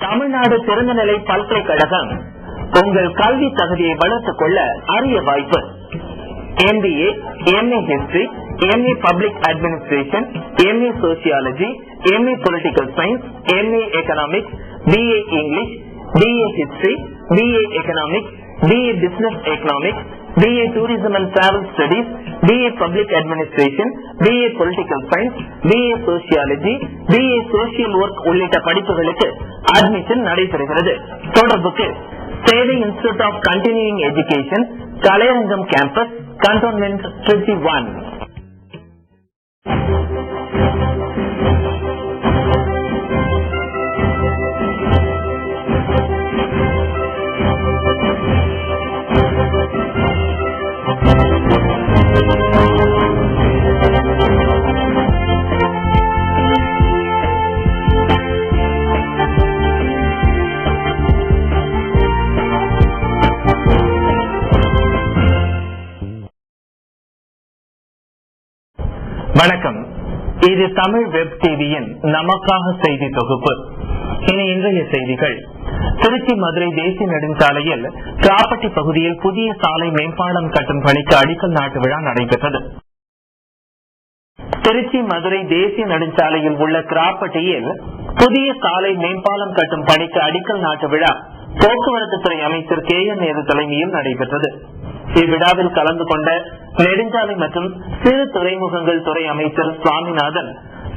தமிழ்நாடு திறந்தநிலை பல்கலைக்கழகம் உங்கள் கல்வி தகுதியை வளர்த்துக் கொள்ள அரிய வாய்ப்பு. MBA, MA History, MA Public Administration, MA Sociology, MA Political Science, MA Economics, BA English, BA History, BA Economics, BA Business Economics, BA Tourism and Travel Studies, BA Public Administration, BA Political Science, BA Sociology, BA Social Work உள்ளிட்ட படிப்புகளுக்கு admission நடைபெறுகிறது. தொடர்புக்கு சேவை institute of continuing education, Kalaiyarangam campus, cantonment 21. வணக்கம். இது Tamil web டிவியின் நமக்காக செய்தி தொகுப்பு. இனி இன்றைய செய்திகள். திருச்சி மதுரை தேசிய நெடுஞ்சாலையில் கிராப்பட்டி பகுதியில் புதிய சாலை மேம்பாலம் கட்டும் பணிக்கு அடிக்கல் நாட்டு விழா நடைபெற்றது. திருச்சி மதுரை தேசிய நெடுஞ்சாலையில் உள்ள கிராப்பட்டியில் புதிய சாலை மேம்பாலம் கட்டும் பணிக்கு அடிக்கல் நாட்டு விழா போக்குவரத்து துறை அமைச்சர் KN நேரு தலைமையில் நடைபெற்றது. இவ்விழாவில் கலந்து கொண்ட நெடுஞ்சாலை மற்றும் சிறு துறைமுகங்கள் துறை அமைச்சர் சுவாமிநாதன்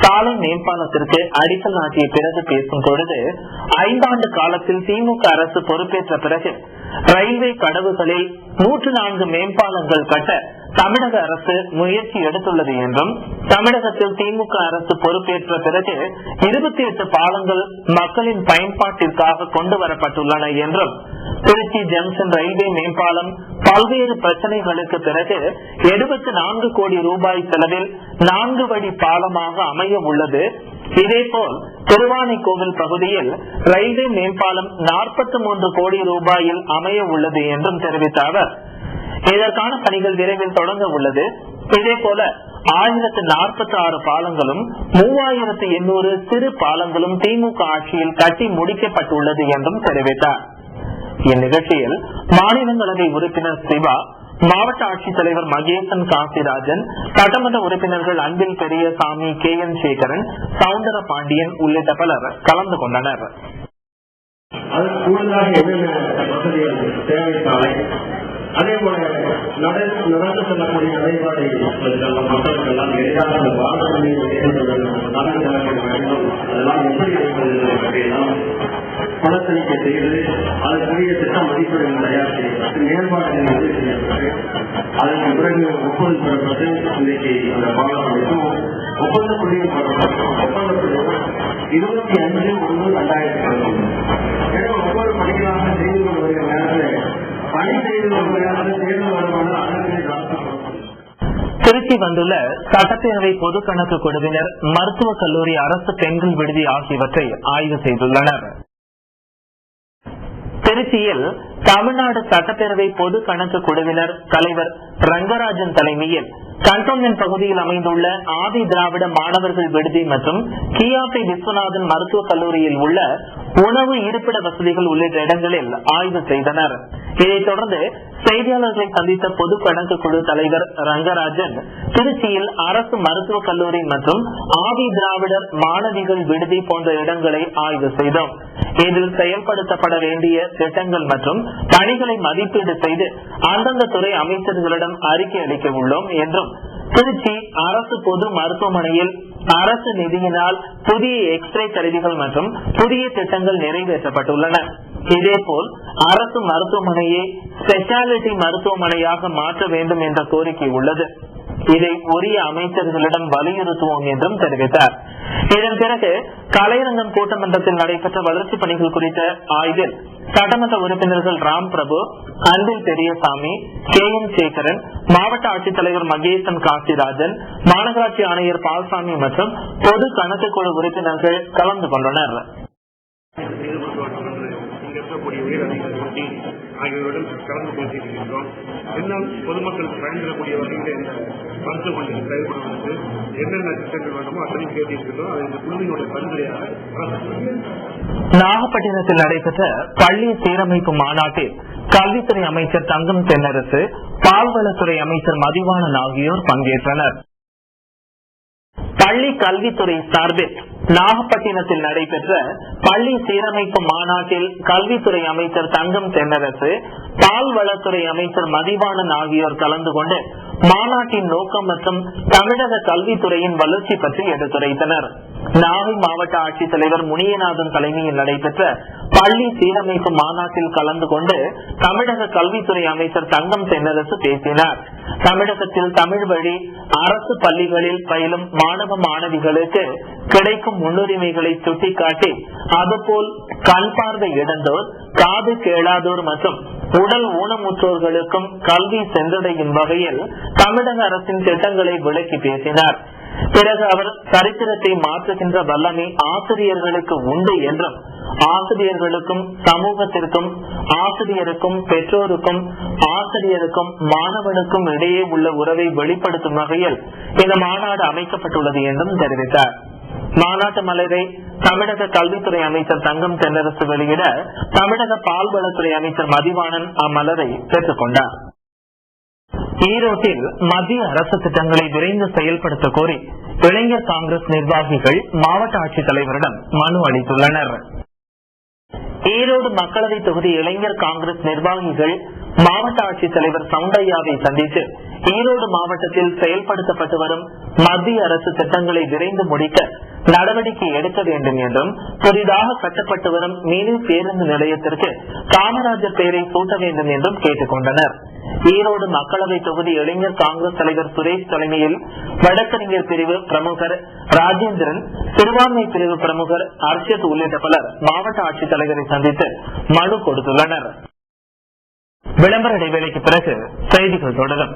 சாலை மேம்பாலத்திற்கு அடிக்கல் நாட்டிய பிறகு பேசும் பொழுது, 5 ஆண்டு காலத்தில் திமுக அரசு பொறுப்பேற்ற பிறகு ரயில்வே கடவுகளில் 104 மேம்பாலங்கள் கட்ட தமிழக அரசு முயற்சி எடுத்துள்ளது என்றும், தமிழகத்தில் திமுக அரசு பொறுப்பேற்ற பிறகு 28 பாலங்கள் மக்களின் பயன்பாட்டிற்காக கொண்டு வரப்பட்டுள்ளன என்றும், திருச்சி ஜங்ஷன் ரயில்வே மேம்பாலம் பல்வேறு பிரச்சனைகளுக்கு பிறகு 74 கோடி ரூபாய் செலவில் 4 வழி பாலமாக அமைய உள்ளது. இதேபோல் திருவானைக்கோவில் பகுதியில் ரயில்வே மேம்பாலம் 43 கோடி ரூபாயில் அமைய உள்ளது என்றும் தெரிவித்த அவர், இதற்கான பணிகள் விரைவில் தொடங்க உள்ளது. இதேபோல 1046 பாலங்களும் 3800 சிறு பாலங்களும் திமுக ஆட்சியில் கட்டி முடிக்கப்பட்டுள்ளது என்றும் தெரிவித்தார். இந்நிகழ்ச்சியில் மாநிலங்களவை உறுப்பினர் சிவா, மாவட்ட ஆட்சித்தலைவர் மகேசன் காசிராஜன், சட்டமன்ற உறுப்பினர்கள் அன்பில் பெரியசாமி, KN சேகரன், சவுந்தர பாண்டியன் உள்ளிட்ட பலர் கலந்து கொண்டனர். அதே போல நடந்து செல்லக்கூடிய நடைபாடு மக்களுக்கு எல்லாம் எளிதாக அதெல்லாம் எப்படி அப்படின்னா பணத்தணிக்கை செய்து அதற்குரிய திட்ட மதிப்பீடுகள் தயார் செய்யப்பட்டு மேம்பாடுகள் வந்து செய்யப்பட்டு அதற்கு பிறகு ஒப்பந்தம் பெறப்பட்டு இன்றைக்கு அந்த பாலம் ஒப்பந்த புள்ளியும் ஒப்பந்த 25/1/2019. எனவே ஒவ்வொரு பணிகளாக செய்து கொண்டு வருகிற நேரத்தில் பணி செய்து தேர்தல் வருமான திருச்சி வந்துள்ள சட்டப்பேரவை பொது கணக்கு குழுவினர் மருத்துவக் கல்லூரி, அரசு பெண்கள் விடுதி ஆகியவற்றை ஆய்வு செய்துள்ளனர். திருச்சியில் தமிழ்நாடு சட்டப்பேரவை பொது கணக்கு குழுவினர் தலைவர் ரங்கராஜன் தலைமையில் கண்டோன்மென்ட் பகுதியில் அமைந்துள்ள ஆதி திராவிட மாணவர்கள் விடுதி மற்றும் கியாபி விஸ்வநாதன் மருத்துவக் கல்லூரியில் உள்ள உணவு, இருப்பிட வசதிகள் உள்ளிட்ட இடங்களில் ஆய்வு செய்தனர். இதைத் தொடர்ந்து செய்தியாளர்களை சந்தித்த பொது கணக்கு குழு தலைவர் ரங்கராஜன், திருச்சியில் அரசு மருத்துவக் கல்லூரி மற்றும் ஆதி திராவிடர் மாணவிகள் விடுதி போன்ற இடங்களை ஆய்வு செய்தோம். இதில் செயல்படுத்தப்பட வேண்டிய திட்டங்கள் மற்றும் பணிகளை மதிப்பீடு செய்து அந்தந்த துறை அமைச்சர்களிடம் அறிக்கை அளிக்க உள்ளோம் என்றும், திருச்சி அரசு பொது மருத்துவமனையில் அரசு நிதியினால் புதிய எக்ஸ்ரே கருவிகள் மற்றும் புதிய திட்டங்கள் நிறைவேற்றப்பட்டுள்ளன. இதேபோல் அரசு மருத்துவமனையை ஸ்பெஷாலிட்டி மருத்துவமனையாக மாற்ற வேண்டும் என்ற கோரிக்கை உள்ளது. இதை உரிய அமைச்சர்களிடம் வலியுறுத்துவோம் என்றும் தெரிவித்தார். இதன் பிறகு கலையரங்கம் கூட்டமன்றத்தில் நடைபெற்ற வளர்ச்சிப் பணிகள் குறித்த ஆய்வில் சட்டமன்ற உறுப்பினர்கள் ராம் பிரபு, அன்பில் பெரியசாமி, KN சேகரன், மாவட்ட ஆட்சித்தலைவர் மகேசன் காசிராஜன், மாநகராட்சி ஆணையர் பால்சாமி மற்றும் பொது கணக்கு குழு உறுப்பினர்கள் கலந்து கொண்டனர். ஆகியோருடன் கலந்து பேசியிருக்கின்றோம். இன்னும் பொதுமக்களுக்கு பயன்பெறக்கூடிய வகையில் இந்த மருத்துவமனை செயல்படுவதற்கு என்னென்ன திட்டங்கள் வேண்டுமோ அத்தனையும் கேட்டிருக்கிறோம். அதை இந்த குழுவினுடைய பரிந்துரையாக நாகப்பட்டினத்தில் நடைபெற்ற பள்ளி சீரமைப்பு மாநாட்டில் கல்வித்துறை அமைச்சர் தங்கம் தென்னரசு, பால்வளத்துறை அமைச்சர் மதிவாணன் ஆகியோர் பங்கேற்றனர். பள்ளி கல்வித்துறை சார்பில் நாகப்பட்டினத்தில் நடைபெற்ற பள்ளி சீரமைப்பு மாநாட்டில் கல்வித்துறை அமைச்சர் தங்கம் தென்னரசு, பால்வளத்துறை அமைச்சர் மதிவாணன் ஆகியோர் கலந்து கொண்டு மாநாட்டின் நோக்கம் மற்றும் தமிழக கல்வித்துறையின் வளர்ச்சி பற்றி எடுத்துரைத்தனர். நாகை மாவட்ட ஆட்சித்தலைவர் முனியநாதன் தலைமையில் நடைபெற்ற பள்ளி சீரமைப்பு மாநாட்டில் கலந்து கொண்டு தமிழக கல்வித்துறை அமைச்சர் தங்கம் தென்னரசு பேசினார். தமிழகத்தில் தமிழ் வழி அரசு பள்ளிகளில் பயிலும் மாணவ மாணவிகளுக்கு கிடைக்கும் முன்னுரிமைகளை சுட்டிக்காட்டி, அதுபோல் கண் பார்வை இழந்தோர், காது கேளாதோர் மற்றும் உடல் ஊனமுற்றோர்களுக்கும் கல்வி சென்றடையும் வகையில் தமிழக அரசின் திட்டங்களை விளக்கி பேசினார். பிறகு அவர் சரித்திரத்தை மாற்றுகின்ற வல்லமை ஆசிரியர்களுக்கு உண்டு என்றும், ஆசிரியர்களுக்கும் சமூகத்திற்கும், ஆசிரியருக்கும் பெற்றோருக்கும், ஆசிரியருக்கும் மாணவனுக்கும் இடையே உள்ள உறவை வெளிப்படுத்தும் வகையில் இந்த மாநாடு அமைக்கப்பட்டுள்ளது என்றும் தெரிவித்தார். மாநாட்டு மலரை தமிழக கல்வித்துறை அமைச்சர் தங்கம் தென்னரசு வெளியிட தமிழக பால்வளத்துறை அமைச்சர் மதிவாணன் அம்மலரை பெற்றுக் கொண்டார். ஈரோட்டில் மத்திய அரசு திட்டங்களை விரைந்து செயல்படுத்த கோரி இளைஞர் காங்கிரஸ் நிர்வாகிகள் மாவட்ட ஆட்சித்தலைவரிடம் மனு அளித்துள்ளனர். ஈரோடு மக்களவை தொகுதி இளைஞர் காங்கிரஸ் நிர்வாகிகள் மாவட்ட ஆட்சித்தலைவர் சவுண்டையாவை சந்தித்து ஈரோடு மாவட்டத்தில் செயல்படுத்தப்பட்டு வரும் மத்திய அரசு திட்டங்களை விரைந்து முடிக்க நடவடிக்கை எடுக்க வேண்டும் என்றும், புதிதாக கட்டப்பட்டு வரும் மினி பேருந்து நிலையத்திற்கு காமராஜர் பெயரை சூட்ட வேண்டும் என்றும் கேட்டுக் கொண்டனர். ஈரோடு மக்களவை தொகுதி இளைஞர் காங்கிரஸ் தலைவர் சுரேஷ் தலைமையில் வழக்கறிஞர் பிரிவு பிரமுகர் ராஜேந்திரன், சிறுபான்மை பிரிவு பிரமுகர் அர்ஷத் உள்ளிட்ட பலர் மாவட்ட ஆட்சித்தலைவரை சந்தித்து மனு கொடுத்துள்ளனர். விளம்பர இடைவேளைக்கு பிறகு செய்திகள் தொடரும்.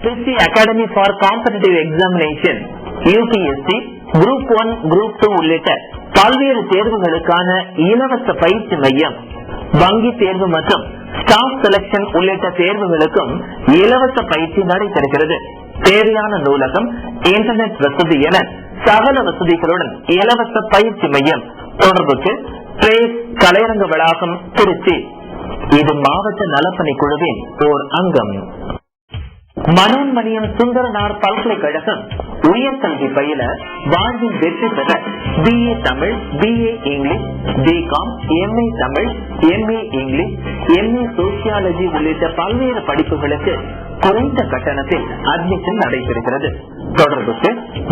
Trichy Academy for Competitive Examination UPSC Group 1, Group 2 உள்ளிட்ட பல்வேறு தேர்வுகளுக்கான இலவச பயிற்சி மையம், வங்கி தேர்வு மற்றும் ஸ்டாஃப் செலக்ஷன் உள்ளிட்ட தேர்வுகளுக்கும் இலவச பயிற்சி நடைபெறுகிறது. தேவையான நூலகம், இன்டர்நெட் வசதி என சகல வசதிகளுடன் இலவச பயிற்சி மையம். தொடர்புக்கு பிரேஸ் கலையரங்க வளாகம், திருச்சி. இது மாவட்ட நலப்பணி குழுவின் ஓர் அங்கம். மனோன்மணியம் சுந்தரனார் பல்கலைக்கழகம் உயர்கல்வி பயில வாழ்வில் வெற்றி பெற BA Tamil, BA English, BCom, MA Tamil, MA English, MA sociology உள்ளிட்ட பல்வேறு படிப்புகளுக்கு குறைந்த கட்டணத்தில் அட்மிஷன் நடைபெறுகிறது. தொடர்புக்கு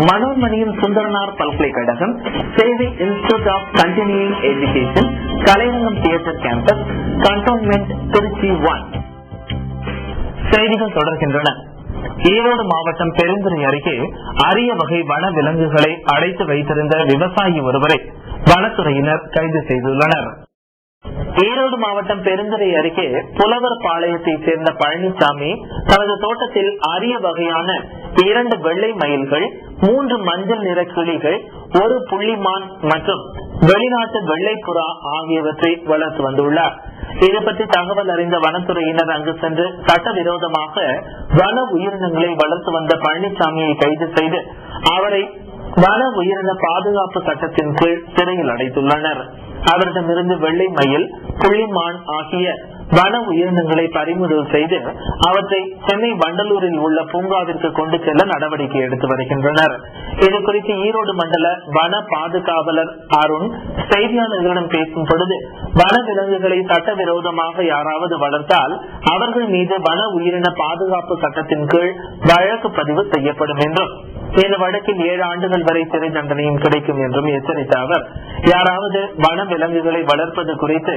மனோன்மணியம் சுந்தரனார் பல்கலைக்கழகம், சேவை institute of continuing education, Kalaiyarangam theatre campus, cantonment, Trichy 1. செய்திகள் தொடர்கின்றன. ஈரோடு மாவட்டம் பெருந்துறை அருகே அரிய வகை வன விலங்குகளை அடைத்து வைத்திருந்த விவசாயி ஒருவரை வனத்துறையினர் கைது செய்துள்ளனர். ஈரோடு மாவட்டம் பெருந்துறை அருகே புலவர் பாளையத்தை சேர்ந்த பழனிசாமி தனது தோட்டத்தில் அரிய வகையான 2 வெள்ளை மயில்கள், 3 மஞ்சள் நிற கிளிகள், 1 புள்ளிமான் மற்றும் வெளிநாட்டு வெள்ளை புறா ஆகியவற்றை வளர்த்து வந்துள்ளார். இது பற்றி தகவல் அறிந்த வனத்துறையினர் அங்கு சென்று சட்டவிரோதமாக வன உயிரினங்களை வளர்த்து வந்த பழனிசாமியை கைது செய்து அவரை வன உயிரின பாதுகாப்பு சட்டத்தின் கீழ் சிறையில் அடைத்துள்ளனர். அவரிடமிருந்து வெள்ளை மயில், புள்ளிமான் ஆகிய வன உயிரினங்களை பறிமுதல் செய்து அவற்றை சென்னை வண்டலூரில் உள்ள பூங்காவிற்கு கொண்டு செல்ல நடவடிக்கை எடுத்து வருகின்றனர். இதுகுறித்து ஈரோடு மண்டல வன பாதுகாவலர் அருண் செய்தியாளர்களிடம் பேசும் பொழுது, வன விலங்குகளை சட்டவிரோதமாக யாராவது வளர்த்தால் அவர்கள் மீது வன உயிரின பாதுகாப்பு சட்டத்தின் கீழ் வழக்கு பதிவு செய்யப்படும் என்றும், இந்த வழக்கில் 7 ஆண்டுகள் வரை சிறை தண்டனையும் கிடைக்கும் என்றும் எச்சரித்த அவர், யாராவது வன விலங்குகளை வளர்ப்பது குறித்து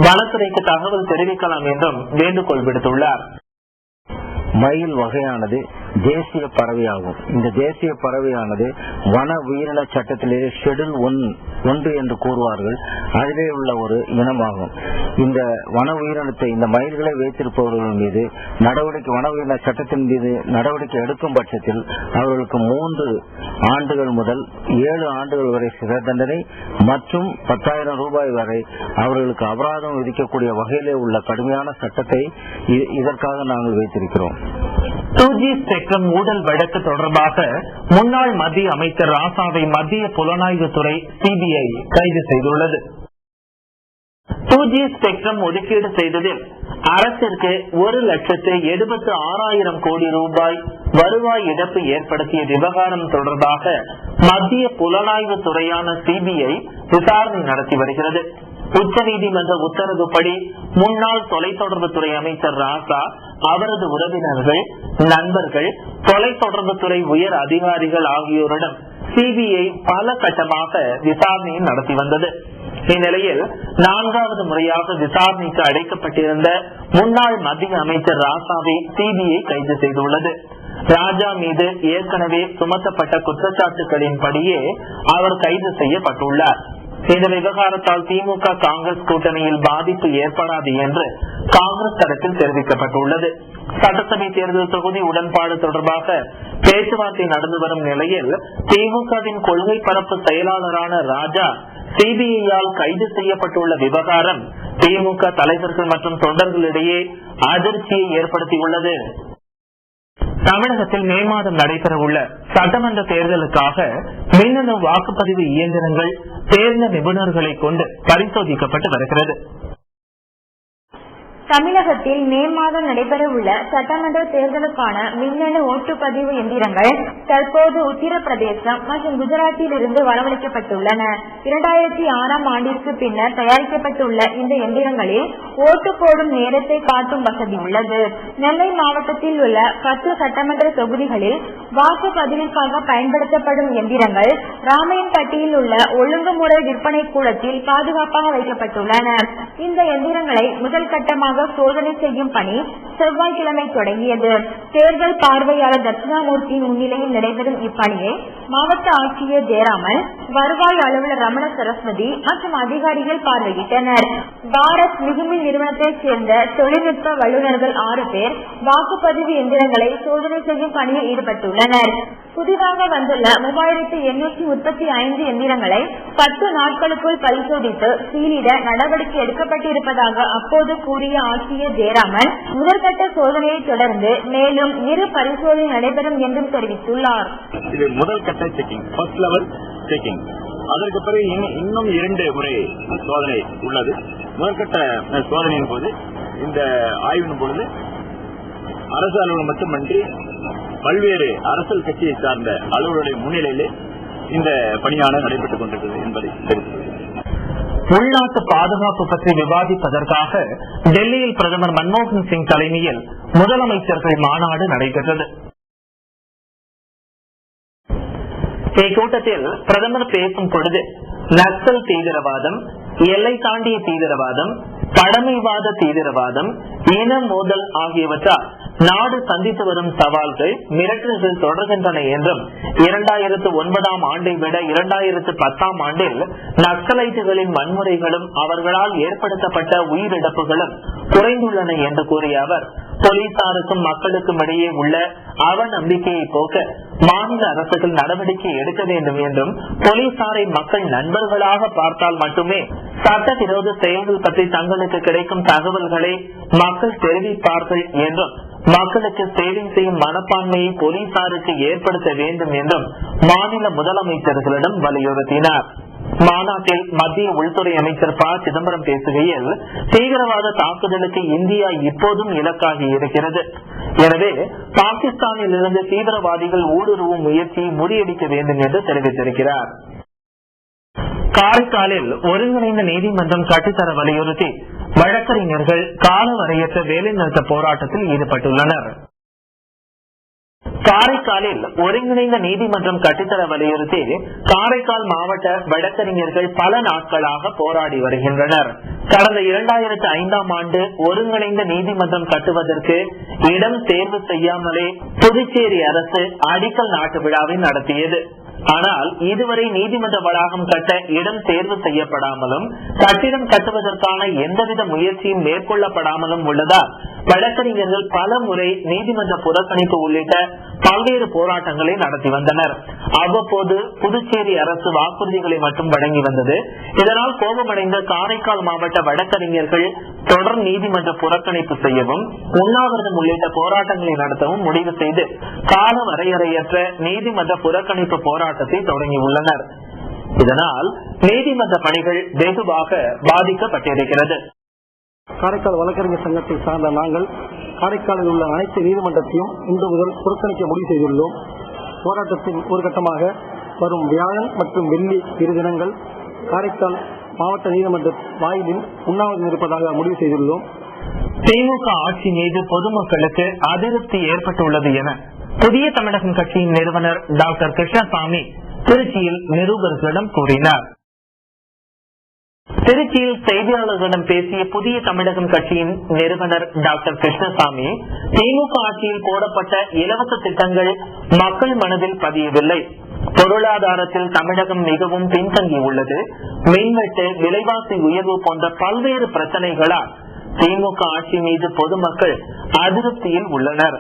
வனத்துறைக்கு தகவல் தெரிவிக்கலாம் என்றும் வேண்டுகோள் விடுத்துள்ளார். மயில் வகையானது தேசிய பறவையாகும். இந்த தேசிய பறவையானது வன உயிரின சட்டத்திலே ஷெட்யூல் 1 என்று கூறுவார்கள். அதிலே உள்ள ஒரு இனமாகும். இந்த வன உயிரினத்தை, இந்த மயில்களை வைத்திருப்பவர்கள் மீது வன உயிரின சட்டத்தின் மீது நடவடிக்கை எடுக்கும் பட்சத்தில் அவர்களுக்கு 3 ஆண்டுகள் முதல் 7 ஆண்டுகள் வரை சிறை தண்டனை மற்றும் 10,000 ரூபாய் வரை அவர்களுக்கு அபராதம் விதிக்கக்கூடிய வகையிலே உள்ள கடுமையான சட்டத்தை இதற்காக நாங்கள் வைத்திருக்கிறோம். 2G ஸ்பெக்ட்ரம் ஊழல் வழக்கு தொடர்பாக முன்னாள் மத்திய அமைச்சர் ராசாவை மத்திய புலனாய்வுத்துறை CBI கைது செய்துள்ளது. 2G ஸ்பெக்ட்ரம் ஒதுக்கீடு செய்ததில் அரசிற்கு 1,76,000 கோடி ரூபாய் வருவாய் இழப்பு ஏற்படுத்திய விவகாரம் தொடர்பாக மத்திய புலனாய்வு துறையான CBI விசாரணை நடத்தி வருகிறது. உச்சநீதிமன்ற உத்தரவுப்படி முன்னாள் தொலைத்தொடர்புத்துறை அமைச்சர் ராசா, அவரது உறவினர்கள், நண்பர்கள், தொலைத்தொடர்புத்துறை உயர் அதிகாரிகள் ஆகியோரிடம் CBI பல கட்டமாக விசாரணையை நடத்தி வந்தது. இந்நிலையில் 4வது முறையாக விசாரணைக்கு அழைக்கப்பட்டிருந்த முன்னாள் மத்திய அமைச்சர் ராசாவை CBI கைது செய்துள்ளது. ராஜா மீது ஏற்கனவே சுமத்தப்பட்ட குற்றச்சாட்டுகளின்படியே அவர் கைது செய்யப்பட்டுள்ளார். இந்த விவகாரத்தால் திமுக காங்கிரஸ் கூட்டணியில் பாதிப்பு ஏற்படாது என்று காங்கிரஸ் தரப்பில் தெரிவிக்கப்பட்டுள்ளது. சட்டசபை தேர்தல் தொகுதி உடன்பாடு தொடர்பாக பேச்சுவார்த்தை நடந்து வரும் நிலையில் திமுகவின் கொள்கை பரப்பு செயலாளரான ராஜா CBI-யால் கைது செய்யப்பட்டுள்ள விவகாரம் திமுக தலைவர்கள் மற்றும் தொண்டர்களிடையே அதிர்ச்சியை ஏற்படுத்தியுள்ளது. தமிழகத்தில் மே மாதம் நடைபெறவுள்ள சட்டமன்ற தேர்தலுக்காக மின்னணு வாக்குப்பதிவு இயந்திரங்கள் தேர்ந்த நிபுணர்களை கொண்டு பரிசோதிக்கப்பட்டு வருகிறது. தமிழகத்தில் மே மாதம் நடைபெறவுள்ள சட்டமன்ற தேர்தலுக்கான மின்னணு ஓட்டுப்பதிவு எந்திரங்கள் தற்போது உத்தரப்பிரதேசம் மற்றும் குஜராத்தில் இருந்து வரவழைக்கப்பட்டுள்ளன. 2006ஆம் ஆண்டிற்கு பின்னர் தயாரிக்கப்பட்டுள்ள இந்த எந்திரங்களில் ஓட்டு போடும் நேரத்தை காட்டும் வசதி உள்ளது. நெல்லை மாவட்டத்தில் உள்ள 10 சட்டமன்ற தொகுதிகளில் வாக்குப்பதிவிற்காக பயன்படுத்தப்படும் எந்திரங்கள் ராமையன்பட்டியில் உள்ள ஒழுங்குமுறை விற்பனை கூடத்தில் பாதுகாப்பாக வைக்கப்பட்டுள்ளன. இந்த எந்திரங்களை முதல் கட்டமாக சோதனை செய்யும் பணி செவ்வாய்க்கிழமை தொடங்கியது. தேர்தல் பார்வையாளர் தட்சிணாமூர்த்தியின் முன்னிலையில் நடைபெறும் இப்பணியை மாவட்ட ஆட்சியர் ஜெயராமன், வருவாய் அலுவலர் ரமண சரஸ்வதி மற்றும் அதிகாரிகள் பார்வையிட்டனர். பாரத் மிகுமின் நிறுவனத்தைச் சேர்ந்த தொழில்நுட்ப வல்லுநர்கள் 6 பேர் வாக்குப்பதிவு எந்திரங்களை சோதனை செய்யும் பணியில் ஈடுபட்டுள்ளனர். புதிதாக வந்துள்ள 3835 எந்திரங்களை 10 நாட்களுக்குள் பரிசோதித்து சீலிட நடவடிக்கை எடுக்கப்பட்டிருப்பதாக அப்போது கூறிய ஆட்சியர் ஜெயராமன், முதற்கட்ட சோதனையை தொடர்ந்து மேலும் 2 பரிசோதனை நடைபெறும் என்றும் தெரிவித்துள்ளார். இது முதல் கட்ட செக்கிங், ஃபர்ஸ்ட் லெவல் செக்கிங். அதற்கு பிறகு இன்னும் 2 முறை சோதனை உள்ளது. முதற்கட்ட சோதனையின் போது, இந்த ஆய்வின் பொழுது அரசு அலுவலகம் மட்டுமன்றி பல்வேறு அரசியல் கட்சியை சார்ந்த அலுவலர்களுடைய முன்னிலையிலே இந்த பணியானது நடைபெற்றுக் கொண்டிருக்கிறது என்பதை தெரிவித்துள்ளது. உள்நாட்டு பாதுகாப்பு பற்றி விவாதிப்பதற்காக டெல்லியில் பிரதமர் மன்மோகன் சிங் தலைமையில் முதலமைச்சர்கள் மாநாடு நடைபெற்றது. இக்கூட்டத்தில் பிரதமர் பேசும் பொழுது நக்சல் தீவிரவாதம், எல்லை தாண்டிய தீவிரவாதம், பழமைவாத தீவிரவாதம், இன மோதல் ஆகியவற்றால் நாடு சந்தித்து வரும் சவால்கள், மிரட்டல்கள் தொடர்கின்றன என்றும் 2009ஆம் ஆண்டை விட 2010ஆம் ஆண்டில் நக்சலைட்டுகளின் வன்முறைகளும் அவர்களால் ஏற்படுத்தப்பட்ட உயிரிழப்புகளும் குறைந்துள்ளன என்று கூறிய அவர், போலீசாருக்கும் மக்களுக்கும் இடையே உள்ள அவநம்பிக்கையை போக்க மாநில அரசுகள் நடவடிக்கை எடுக்க வேண்டும் என்றும், போலீசாரை மக்கள் நண்பர்களாக பார்த்தால் மட்டுமே சட்டவிரோத செயல்கள் பற்றி தங்களுக்கு கிடைக்கும் தகவல்களை மக்கள் தெரிவிப்பார்கள் என்றும், மக்களுக்கு சேவை செய்யும் மனப்பான்மையை போலீசாருக்கு ஏற்படுத்த வேண்டும் என்றும் மாநில முதலமைச்சர்களிடம் வலியுறுத்தினார். மாநாட்டில் மத்திய உள்துறை அமைச்சர் ப. சிதம்பரம் பேசுகையில், தீவிரவாத தாக்குதலுக்கு இந்தியா இப்போதும் இலக்காகி இருக்கிறது. எனவே பாகிஸ்தானில் இருந்து தீவிரவாதிகள் ஊடுருவும் முயற்சியை முறியடிக்க வேண்டும் என்று தெரிவித்திருக்கிறார். காரைக்காலில் ஒருங்கிணைந்த நீதிமன்றம் கட்டித்தர வலியுறுத்தி வழக்கறிஞர்கள் காலவரையற்ற வேலைநிறுத்த போராட்டத்தில் ஈடுபட்டுள்ளனர். காரைக்காலில் ஒருங்கிணைந்த நீதிமன்றம் கட்டித்தர வலியுறுத்தி காரைக்கால் மாவட்ட வழக்கறிஞர்கள் பல நாட்களாக போராடி வருகின்றனர். கடந்த 2005ஆம் ஆண்டு ஒருங்கிணைந்த நீதிமன்றம் கட்டுவதற்கு இடம் தேர்வு செய்யாமலே புதுச்சேரி அரசு அடிக்கல் நாட்டு விழாவை நடத்தியது. ஆனால் இதுவரை நீதிமன்ற வளாகம் கட்ட இடம் தேர்வு செய்யப்படாமலும் கட்டிடம் கட்டுவதற்கான எந்தவித முயற்சியும் மேற்கொள்ளப்படாமலும் உள்ளதால் வழக்கறிஞர்கள் பல முறை நீதிமன்ற புறக்கணிப்பு உள்ளிட்ட பல்வேறு போராட்டங்களை நடத்தி வந்தனர். அவ்வப்போது புதுச்சேரி அரசு வாக்குறுதிகளை மட்டும் வழங்கி வந்தது. இதனால் கோபமடைந்த காரைக்கால் மாவட்ட வழக்கறிஞர்கள் தொடர் நீதிமன்ற புறக்கணிப்பு செய்யவும் உண்ணாவிரதம் உள்ளிட்ட போராட்டங்களை நடத்தவும் முடிவு செய்து கால வரையறையற்ற நீதிமன்ற புறக்கணிப்பு போராட்டத்தை தொடங்கியுள்ளனர். இதனால் நீதிமன்ற பணிகள் வெகுவாக பாதிக்கப்பட்டிருக்கிறது. காரைக்கால் வழக்கறிஞர் சங்கத்தை சார்ந்த நாங்கள் காரைக்காலில் உள்ள அனைத்து நீதிமன்றத்தையும் இன்று முதல் புறக்கணிக்க முடிவு செய்துள்ளோம். போராட்டத்தின் ஒரு கட்டமாக வரும் வியாழன் மற்றும் வெள்ளி இரு தினங்கள் காரைக்கால் மாவட்ட நீதிமன்ற வாயிலில் உண்ணாவிரதம் இருப்பதாக முடிவு செய்துள்ளோம். திமுக ஆட்சி மீது பொதுமக்களுக்கு அதிருப்தி ஏற்பட்டுள்ளது என புதிய தமிழகம் கட்சியின் நிறுவனர் டாக்டர் கிருஷ்ணசாமி திருச்சியில் நிருபர்களிடம் கூறினார். திருச்சியில் செய்தியாளர்களிடம் பேசிய புதிய தமிழகம் கட்சியின் நிறுவனர் டாக்டர் கிருஷ்ணசாமி, திமுக ஆட்சியில் போடப்பட்ட இலவச திட்டங்கள் மக்கள் மனதில் பதியவில்லை. பொருளாதாரத்தில் தமிழகம் மிகவும் பின்தங்கி உள்ளது. மின்வெட்டு, விலைவாசி உயர்வு போன்ற பல்வேறு பிரச்சனைகளால் திமுக ஆட்சி மீது பொதுமக்கள் அதிருப்தியில் உள்ளனர்.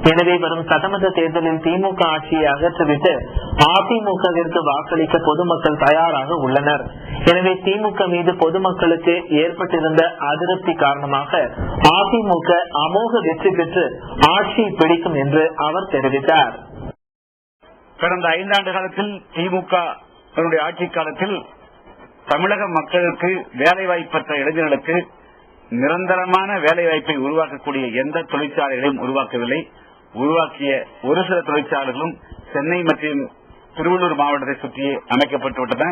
எனவே வரும் சட்டமன்ற தேர்தலில் திமுக ஆட்சியை அகற்றிவிட்டு அதிமுகவிற்கு வாக்களிக்க பொதுமக்கள் தயாராக உள்ளனர். எனவே திமுக மீது பொதுமக்களுக்கு ஏற்பட்டிருந்த அதிருப்தி காரணமாக அதிமுக அமோக வெற்றி பெற்று ஆட்சியை பிடிக்கும் என்று அவர் தெரிவித்தார். கடந்த 5 ஆண்டு காலத்தில் திமுக ஆட்சி காலத்தில் தமிழக மக்களுக்கு வேலைவாய்ப்பற்ற இளைஞர்களுக்கு நிரந்தரமான வேலைவாய்ப்பை உருவாக்கக்கூடிய எந்த தொழிற்சாலைகளையும் உருவாக்கவில்லை. உருவாக்கிய ஒரு சில தொழிற்சாலைகளும் சென்னை மற்றும் திருவள்ளூர் மாவட்டத்தை சுற்றியே அமைக்கப்பட்டுவிட்டன.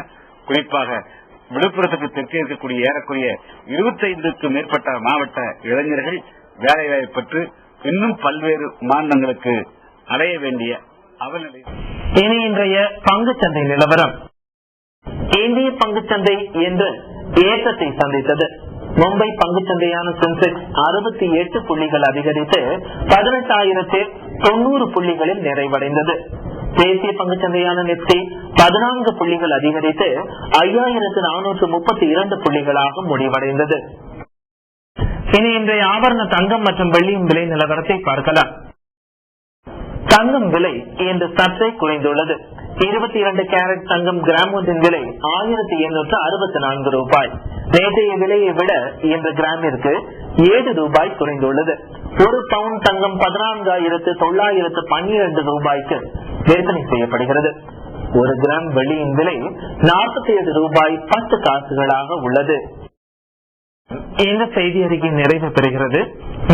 குறிப்பாக விழுப்புரத்துக்கு தெற்கே இருக்கக்கூடிய ஏறக்குறைய 25க்கும் மேற்பட்ட மாவட்ட இளைஞர்கள் வேலைவாய்ப்பு பெற்று இன்னும் பல்வேறு மாநிலங்களுக்கு அடைய வேண்டிய அவநிலை. இனி இன்றைய பங்குச்சந்தை நிலவரம். இந்திய பங்குச்சந்தை என்று ஏற்றத்தை சந்தித்தது. மும்பை பங்குச்சந்தையான சென்செக்ஸ் 68 புள்ளிகள் அதிகரித்து 18,090 புள்ளிகளில் நிறைவடைந்தது. தேசிய பங்குச்சந்தையான நிப்டி 14 புள்ளிகள் அதிகரித்து 5,432 புள்ளிகளாக முடிவடைந்தது. இனி இன்றைய ஆபரண தங்கம் மற்றும் வெள்ளியின் விலை நிலவரத்தை பார்க்கலாம். தங்கம் விலை இன்று சற்றே குறைந்துள்ளது. 22 கேரட் தங்கம் கிராம் ஒன்றின் விலை 1,864 ரூபாய். நேற்றைய விலையை விட இன்று கிராமிற்கு 7 ரூபாய் குறைந்துள்ளது. ஒரு பவுன் தங்கம் 14,912 ரூபாய்க்கு விற்பனை செய்யப்படுகிறது. ஒரு கிராம் வெள்ளியின் விலை 47 ரூபாய் 10 காசுகளாக உள்ளது. இந்த செய்தி அறிக்கை நிறைவு பெறுகிறது.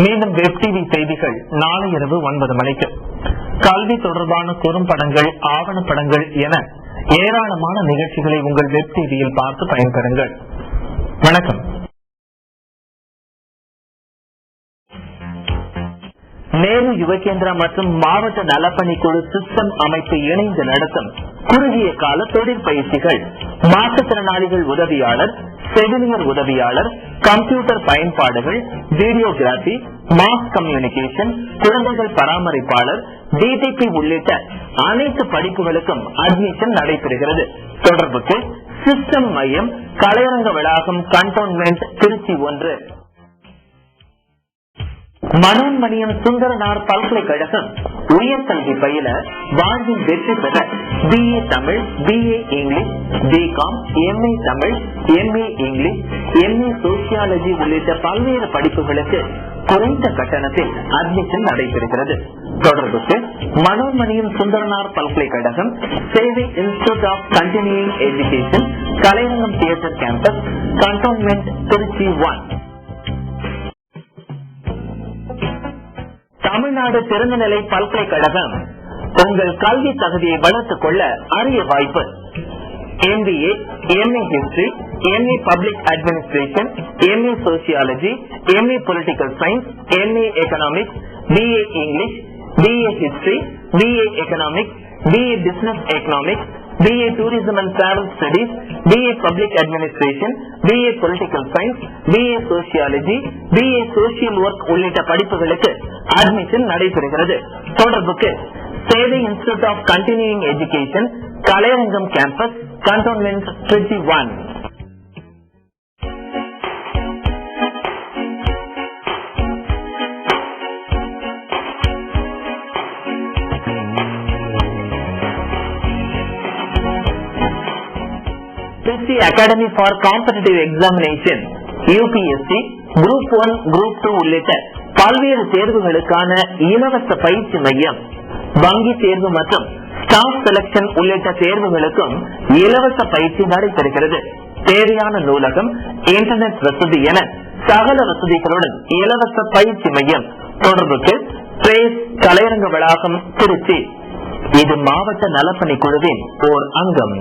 மீண்டும் வெப் டிவி செய்திகள் நாளை இரவு 9 மணிக்கு. கல்வி தொடர்பான குறும்படங்கள், ஆவணப்படங்கள் என ஏராளமான நிகழ்ச்சிகளை உங்கள் வெப் டிவியில் பார்த்து பயன்பெறுங்கள். வணக்கம். நேரு யுவகேந்திரா மற்றும் மாவட்ட நலப்பணிக்குழு சிஸ்டம் அமைப்பு இணைந்து நடத்தும் குறுகிய கால தொழிற்பயிற்சிகள், மாற்றுத்திறனாளிகள் உதவியாளர், செவிலியர் உதவியாளர், கம்ப்யூட்டர் பயன்பாடுகள், வீடியோகிராபி, மாஸ் கம்யூனிகேஷன், குழந்தைகள் பராமரிப்பாளர், டிடிபி உள்ளிட்ட அனைத்து படிப்புகளுக்கும் அட்மிஷன் நடைபெறுகிறது. தொடர்புக்கு சிஸ்டம் மையம், கலையரங்க வளாகம், கண்டோன்மெண்ட், திருச்சி 1. மனோன்மணியம் சுந்தரனார் பல்கலைக்கழகம் உயர்கல்வி பயில, வாழ்வில் வெற்றி பெற BA Tamil, BA English, BCom, MA Tamil, MA English, MA sociology உள்ளிட்ட பல்வேறு படிப்புகளுக்கு குறைந்த கட்டணத்தில் அட்மிஷன் நடைபெறுகிறது. தொடர்புக்கு மனோன்மணியம் சுந்தரனார் பல்கலைக்கழகம், சேவை institute of continuing education, Kalaiyarangam theatre campus, cantonment, Trichy 1. Tamil Nadu திறந்தநிலை பல்கலைக்கழகம் உங்கள் கல்வி தகுதியை வளர்த்துக் கொள்ள அரிய வாய்ப்பு. MBA, MA History, MA Public Administration, MA Sociology, MA Political Science, MA Economics, BA English, BA History, BA Economics, BA Business Economics, BA Tourism and Travel Studies, BA Public Administration, BA Political Science, BA Sociology, BA Social Work உள்ளிட்ட படிப்புகளுக்கு admission நடைபெறுகிறது. தொடர்புக்கு சேவை institute of continuing education, Kalaiyarangam campus, cantonment Trichy 1. Trichy Academy for Competitive Examination UPSC Group 1, Group 2 உள்ளிட்ட பல்வேறு தேர்வுகளுக்கான இலவச பயிற்சி மையம், வங்கி தேர்வு மற்றும் ஸ்டாஃப் செலக்ஷன் உள்ளிட்ட தேர்வுகளுக்கும் இலவச பயிற்சி நடைபெறுகிறது. தேவையான நூலகம், இன்டர்நெட் வசதி என சகல வசதிகளுடன் இலவச பயிற்சி மையம். தொடர்புக்கு பிரேஸ் கலையரங்க வளாகம் திருச்சி. இது மாவட்ட நலப்பணி குழுவின் ஓர் அங்கம்.